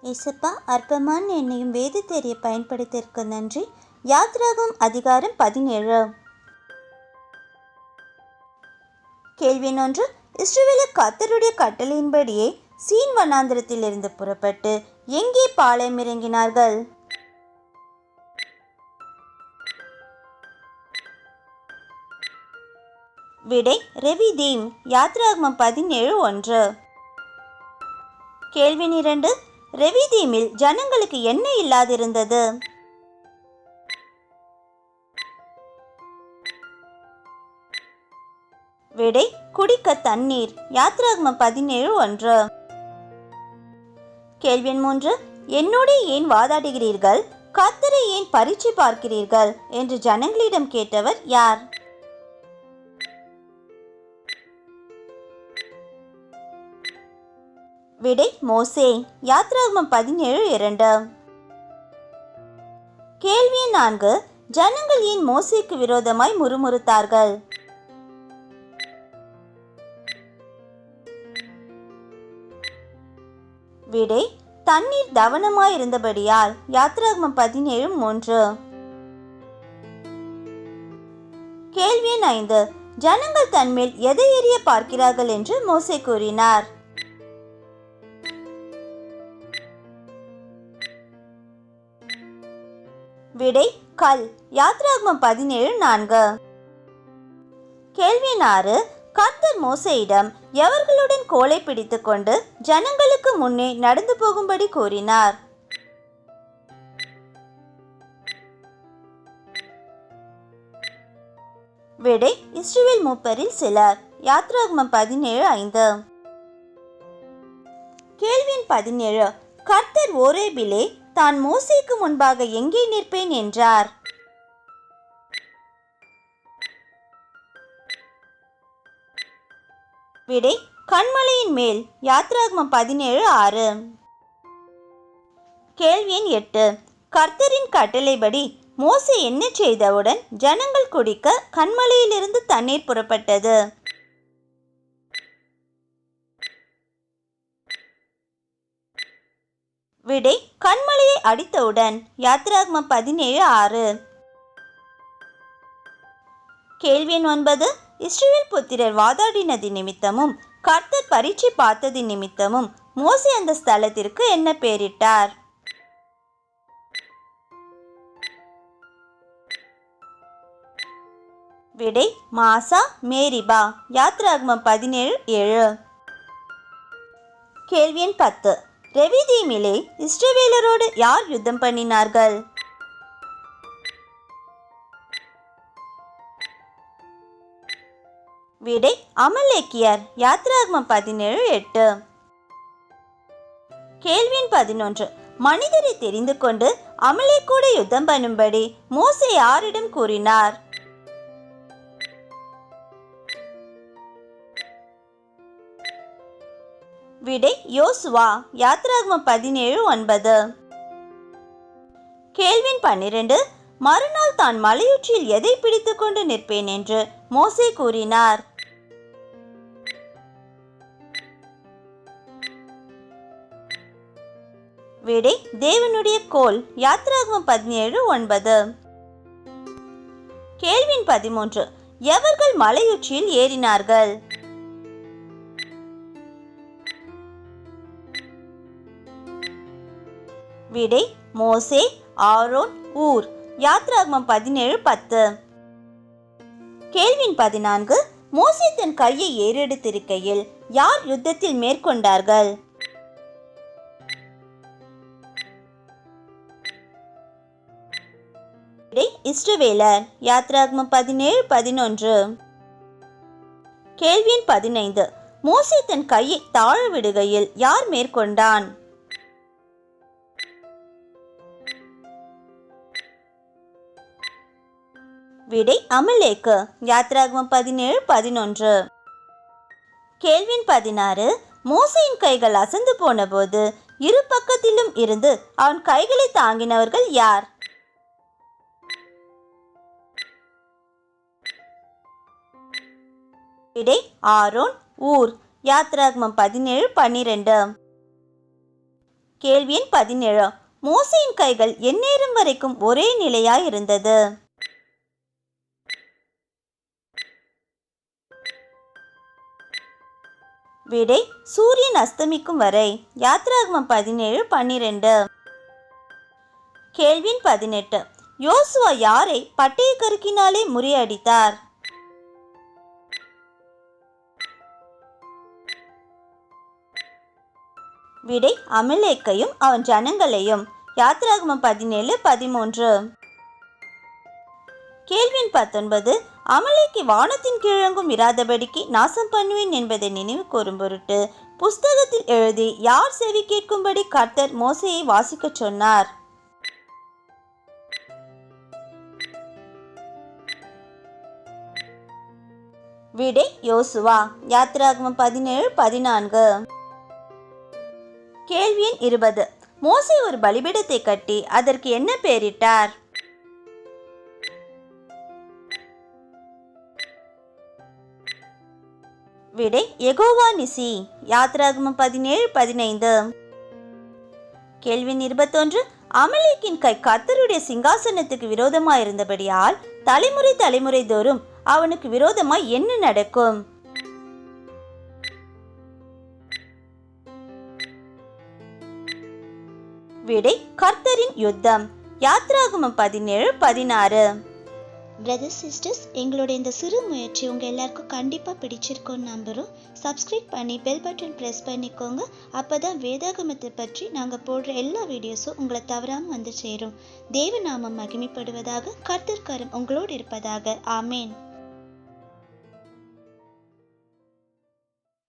இசப்பா அற்பமான என்னையும் வேத தெரிய பயன்படுத்தியிருக்க நன்றி. யாத்ராகம் அதிகாரம் 17. கேள்வி 1. இஸ்ரவேலர் கர்த்தருடைய கட்டளையின்படியே சீன் வனாந்திரத்திலிருந்து புறப்பட்டு எங்கே பாளையம் இறங்கினார்கள்? விடை ரெவிதீம். யாத்ராகமம் 17:1. கேள்வி 2. ரெவிதீமில் ஜனங்களுக்கு என்ன இல்லாதிருந்தது? விடை குடிக்க தண்ணீர். யாத்ராகமம் 17:1. கேள்வி 3. என்னோடு ஏன் வாதாடுகிறீர்கள், கர்த்தரை ஏன் பரீட்சை பார்க்கிறீர்கள் என்று ஜனங்களிடம் கேட்டவர் யார்? விடை மோசே. யாத்ராகமம் 17:2. கேள்வி 4. ஜனங்கள் ஏன் மோசேக்கு விரோதமாய் முறுமுறுத்தார்கள்? விடை தண்ணீர் தவனமாய் இருந்தபடியால். யாத்ராகமம் 17:3. கேள்வி 5. ஜனங்கள் தன்மேல் எதை எறிய பார்க்கிறார்கள் என்று மோசே கூறினார்? விடை கல். யாத்ராகமம் 17:4. கேள்வி 6. கர்த்தர் மோசேயிடம் எவர்களுடன் கோலை பிடித்துக் கொண்டு ஜனங்களுக்கு முன்னே நடந்து போகும்படி கூறினார்? விடை இஸ்ரவேல் மூப்பரில் சிலர். யாத்ராகமம் 17:5. கேள்வி 17. கர்த்தர் ஓரேபிலே தான் மோசேக்கு முன்பாக எங்கே நிற்பேன் என்றார்? விடை கன்மலையின் மேல். யாத்ராகமம் 17:6. கேள்வி 8. கர்த்தரின் கட்டளைப்படி மோசே என்ன செய்தவுடன் ஜனங்கள் குடிக்க கன்மலையிலிருந்து தண்ணீர் புறப்பட்டது? விடை கன்மலையை அடித்தவுடன். யாத்ராகமம் 17:6. கேள்வி 9. இஸ்ரவேல் புத்திரர் வாதாடினது நிமித்தமும் கர்த்தர் பரீட்சை பார்த்தது நிமித்தமும் மோசே அந்த ஸ்தலத்திற்கு என்ன பெயரிட்டார்? விடை மாசா மேரிபா. யாத்ராகமம் 17:7. கேள்வி 10. ரெவிதீமிலே இஸ்ரவேலரோடு யார் யுத்தம் பண்ணினார்கள்? விடை அமலேக்கியர். யாத்ராகமம் 17:8. கேள்வி 11. மனிதரை தெரிந்து கொண்டு அமலேக்கோடு யுத்தம் பண்ணும்படி மோசே யாரிடம் கூறினார்? விடை யோசுவா. யாத்ராகமம் 17:9. கேள்வி 12. மறுநாள் தான் மலையுச்சியில் எதை பிடித்துக் கொண்டு நிற்பேன் என்று மோசே கூறினார்? விடை தேவனுடைய கோல். யாத்ராகமம் 17:9. கேள்வி 13. எவர்கள் மலையுச்சியில் ஏறினார்கள்? விடை மோசே, ஆரோன், ஊர். யாத்ராகமம் 17:10. கேள்வி 14. மோசே தன் கையை ஏறெடுத்திருக்கையில் யார் யுத்தத்தில் மேற்கொண்டார்கள்? விடை இஸ்ரவேலர். யாத்ராகமம் 17:11. கேள்வி 15. மோசே தன் கையை தாழ விடுகையில் யார் மேற்கொண்டான்? விடை அமலேக்கு. யாத்ராகமம் 17:11. கேள்வி 16. மோசேயின் கைகள் அசந்து போன போது இரு பக்கத்திலும் இருந்து அவன் கைகளை தாங்கினவர்கள் யார்? விடை ஆரோன், ஊர். யாத்ராகமம் 17:12. கேள்வி எண் 17. மோசேயின் கைகள் எந்நேரம் வரைக்கும் ஒரே நிலையாய் இருந்தது? விடை சூரியன் அஸ்தமிக்கும் வரை. யாத்ராகமம் 17:12. கேள்வி எண் 18. யோசுவா யாரை பட்டய கருக்கினாலே முறியடித்தார்? விடை அமலேக்கையும் அவன் ஜனங்களையும். யாத்ராகமம் 17:13. கேள்வி எண் 19. அமலேக்கை வானத்தின் கீழங்கும் இராதபடிக்கு நாசம் பண்ணுவேன் என்பதை நினைவு கூறும் பொருட்டு புஸ்தகத்தில் எழுதி யார் செவி கேட்கும்படி கர்த்தர் மோசேயை வாசிக்கச் சொன்னார்? விடை யோசுவா. யாத்ராகமம் 17:14. கேள்வி எண் 20. மோசே ஒரு பலிபீடத்தை கட்டி அதற்கு என்ன பெயரிட்டார்? விடை யெகோவா நிசி. யாத்ராகமம் 17:15. கேள்வி எண் 21. அமலேக்கின் கை கர்த்தருடைய சிங்காசனத்துக்கு விரோதமாயிருந்தபடியால் தலைமுறை தலைமுறை தோறும் அவனுக்கு விரோதமாய் என்ன நடக்கும்? விடை கர்த்தரின் யுத்தம். யாத்ராகமம் 17:16. பிரதர்ஸ் சிஸ்டர்ஸ், எங்களோட இந்த சிறு முயற்சி உங்கள் எல்லாருக்கும் கண்டிப்பாக பிடிச்சிருக்கோன்னு நம்புகிறோம். சப்ஸ்கிரைப் பண்ணி பெல் பட்டன் ப்ரெஸ் பண்ணிக்கோங்க. அப்போ தான் வேதாகமத்தை பற்றி நாங்கள் போடுற எல்லா வீடியோஸும் உங்களை தவறாமல் வந்து சேரும். தேவநாமம் மகிமைப்படுவதாக. கர்த்தர் கரம் உங்களோடு இருப்பதாக. ஆமேன்.